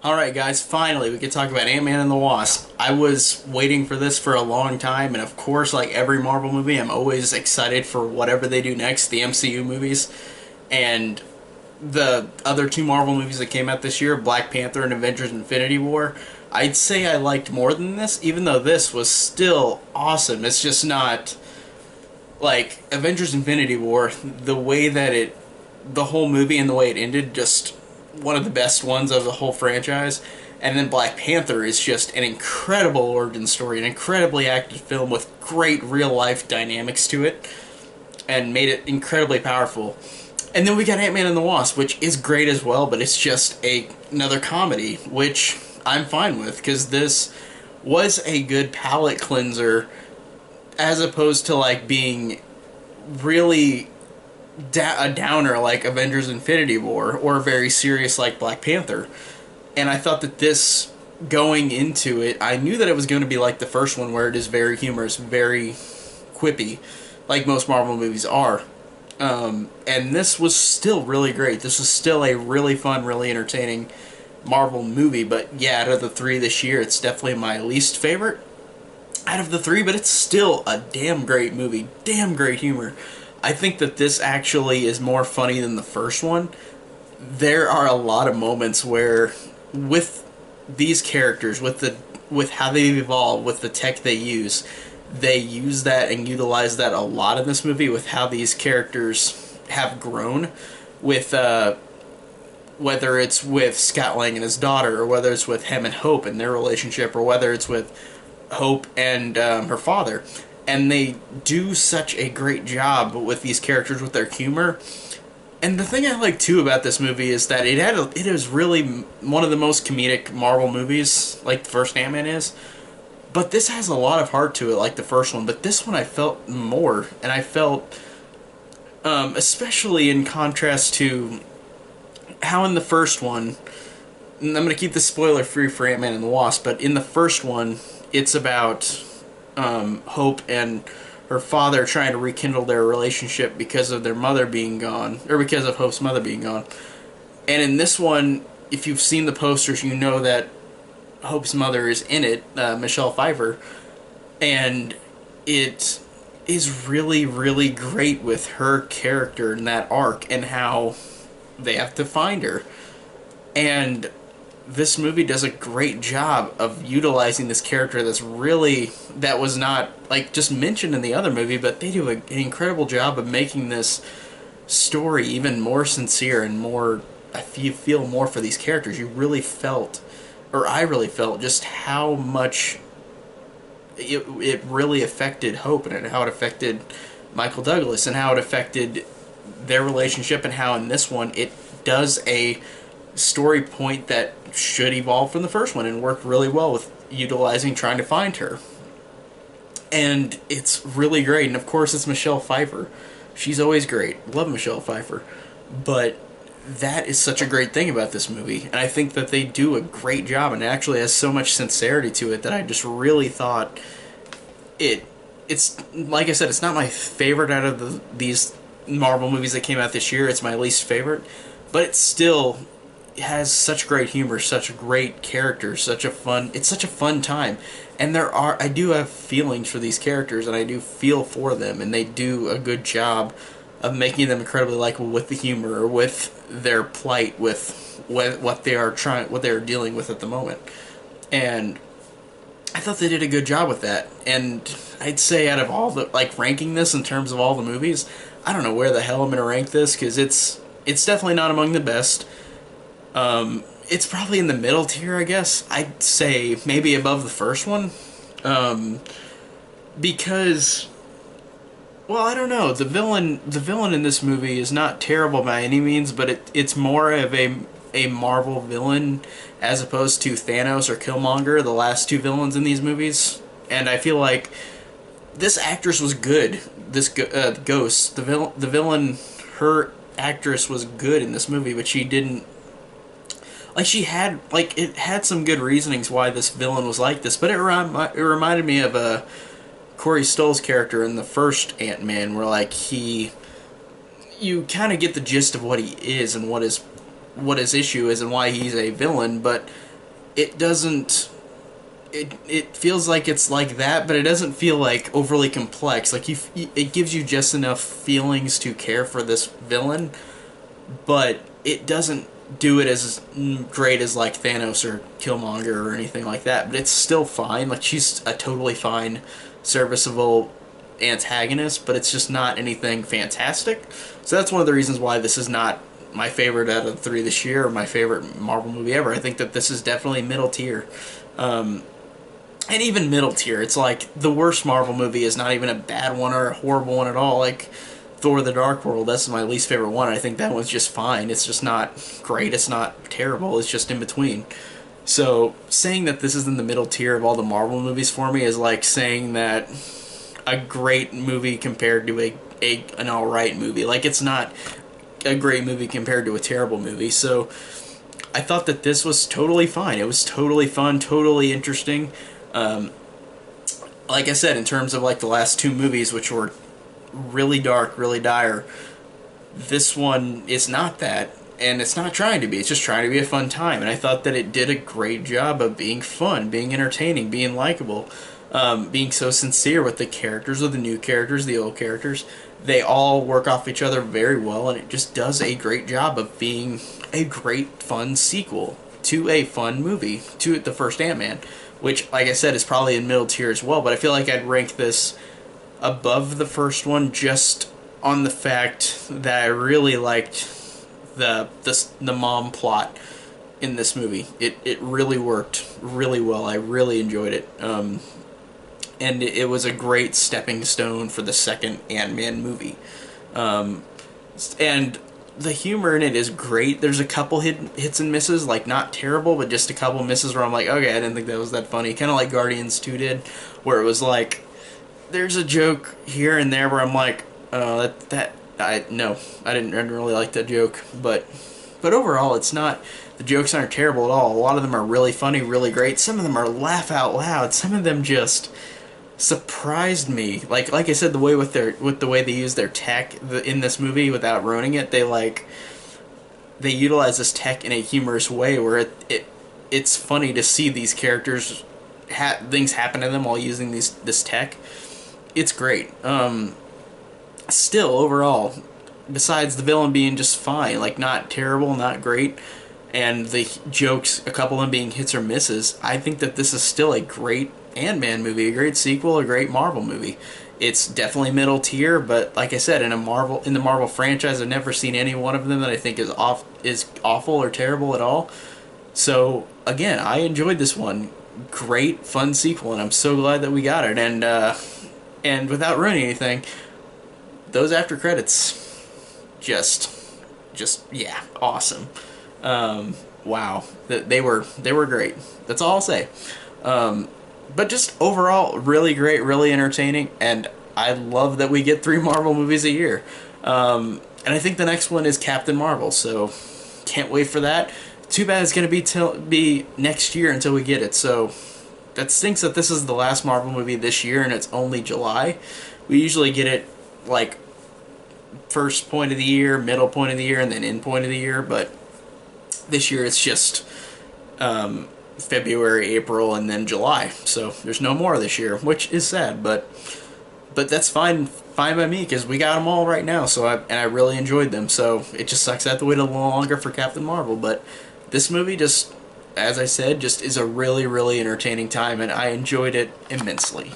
Alright guys, finally we can talk about Ant-Man and the Wasp. I was waiting for this for a long time, and of course, like every Marvel movie, I'm always excited for whatever they do next, the MCU movies. And the other two Marvel movies that came out this year, Black Panther and Avengers Infinity War, I'd say I liked more than this, even though this was still awesome. It's just not like Avengers Infinity War, the way that the whole movie and the way it ended, just one of the best ones of the whole franchise. And then Black Panther is just an incredible origin story, an incredibly acted film with great real life dynamics to it, and made it incredibly powerful. And then we got Ant-Man and the Wasp, which is great as well, but it's just another comedy, which I'm fine with, because this was a good palate cleanser as opposed to like being really a downer like Avengers Infinity War or very serious like Black Panther. And I thought that this, going into it, I knew that it was going to be like the first one where it is very humorous, very quippy, like most Marvel movies are. And this was still really great. This was still a really fun, really entertaining Marvel movie. But yeah, out of the three this year, it's definitely my least favorite out of the three, but it's still a damn great movie. Damn great humor. I think that this actually is more funny than the first one. There are a lot of moments where, with these characters, with how they evolve, with the tech they use that and utilize that a lot in this movie with how these characters have grown with whether it's with Scott Lang and his daughter, or whether it's with him and Hope and their relationship, or whether it's with Hope and her father. And they do such a great job with these characters, with their humor. And the thing I like too about this movie is that it is really one of the most comedic Marvel movies, like the first Ant-Man is. But this has a lot of heart to it, like the first one. But this one I felt more, and I felt, especially in contrast to how in the first one, and I'm going to keep this spoiler free for Ant-Man and the Wasp, but in the first one, it's about Hope and her father trying to rekindle their relationship because of their mother being gone, or because of Hope's mother being gone. And in this one, if you've seen the posters, you know that Hope's mother is in it, Michelle Pfeiffer, and it is really, really great with her character in that arc and how they have to find her. And this movie does a great job of utilizing this character that was not like just mentioned in the other movie, but they do an incredible job of making this story even more sincere and more, you feel more for these characters. You really felt, or I really felt, just how much it really affected Hope, and how it affected Michael Douglas, and how it affected their relationship, and how in this one it does a story point that should evolve from the first one and worked really well with utilizing trying to find her. And it's really great. And of course it's Michelle Pfeiffer. She's always great. Love Michelle Pfeiffer. But that is such a great thing about this movie. And I think that they do a great job, and it actually has so much sincerity to it that I just really thought it's, like I said, it's not my favorite out of these Marvel movies that came out this year. It's my least favorite. But it still has such great humor, such great characters, it's such a fun time. And I do have feelings for these characters, and I do feel for them, and they do a good job of making them incredibly likable with the humor, or with their plight, with what they are dealing with at the moment. And I thought they did a good job with that. And I'd say out of all the, like, ranking this in terms of all the movies, I don't know where the hell I'm gonna rank this, because it's definitely not among the best. It's probably in the middle tier, I guess. I'd say maybe above the first one. Because, well, I don't know. The villain in this movie is not terrible by any means, but it's more of a Marvel villain as opposed to Thanos or Killmonger, the last two villains in these movies. And I feel like this actress was good. This Ghost, the villain, her actress was good in this movie, but she didn't, like, it had some good reasonings why this villain was like this, but it reminded me of Corey Stoll's character in the first Ant-Man, where, like, you kind of get the gist of what he is and what his issue is and why he's a villain, but it doesn't. It feels like it's like that, but it doesn't feel like overly complex. Like it gives you just enough feelings to care for this villain, but it doesn't do it as great as like Thanos or Killmonger or anything like that. But it's still fine. Like she's a totally fine, serviceable antagonist, but it's just not anything fantastic. So that's one of the reasons why this is not my favorite out of the three this year, or my favorite Marvel movie ever. I think that this is definitely middle tier. And even middle tier, it's like the worst Marvel movie is not even a bad one or a horrible one at all. Like Thor: The Dark World, that's my least favorite one. I think that one's just fine. It's just not great. It's not terrible. It's just in between. So saying that this is in the middle tier of all the Marvel movies for me is like saying that a great movie compared to an alright movie. Like it's not a great movie compared to a terrible movie. So I thought that this was totally fine. It was totally fun, totally interesting. Um, like I said, in terms of like the last two movies, which were really dark, really dire, this one is not that, and it's not trying to be. It's just trying to be a fun time, and I thought that it did a great job of being fun, being entertaining, being likable, being so sincere with the characters, with the new characters, the old characters. They all work off each other very well, and it just does a great job of being a great, fun sequel to a fun movie, to the first Ant-Man, which, like I said, is probably in middle tier as well, but I feel like I'd rank this above the first one just on the fact that I really liked the mom plot in this movie. It really worked really well. I really enjoyed it. And it was a great stepping stone for the second Ant-Man movie. And the humor in it is great. There's a couple hits and misses, like not terrible, but just a couple misses where I'm like, okay, I didn't think that was that funny. Kind of like Guardians 2 did, where it was like, there's a joke here and there where I'm like, oh, I didn't really like that joke, but overall, it's not, the jokes aren't terrible at all. A lot of them are really funny, really great. Some of them are laugh out loud. Some of them just surprised me. Like I said, the way with the way they use their tech in this movie without ruining it, they utilize this tech in a humorous way where it's funny to see these characters things happen to them while using this tech. It's great. Still, overall, besides the villain being just fine, like not terrible, not great, and the jokes, a couple of them being hits or misses, I think that this is still a great Ant-Man movie, a great sequel, a great Marvel movie. It's definitely middle tier, but like I said, in the Marvel franchise, I've never seen any one of them that I think is awful or terrible at all. So again, I enjoyed this one. Great, fun sequel, and I'm so glad that we got it. And without ruining anything, those after credits, just yeah, awesome. Wow, they were great. That's all I'll say. But just overall, really great, really entertaining, and I love that we get 3 Marvel movies a year. And I think the next one is Captain Marvel, so can't wait for that. Too bad it's going to be next year until we get it, so that stinks that this is the last Marvel movie this year and it's only July. We usually get it, like, first point of the year, middle point of the year, and then end point of the year, but this year it's just February, April, and then July. So there's no more this year, which is sad, but that's fine by me because we got them all right now. So I really enjoyed them. So it just sucks I have to wait a little longer for Captain Marvel, but this movie just, as I said, just is a really, really entertaining time, and I enjoyed it immensely.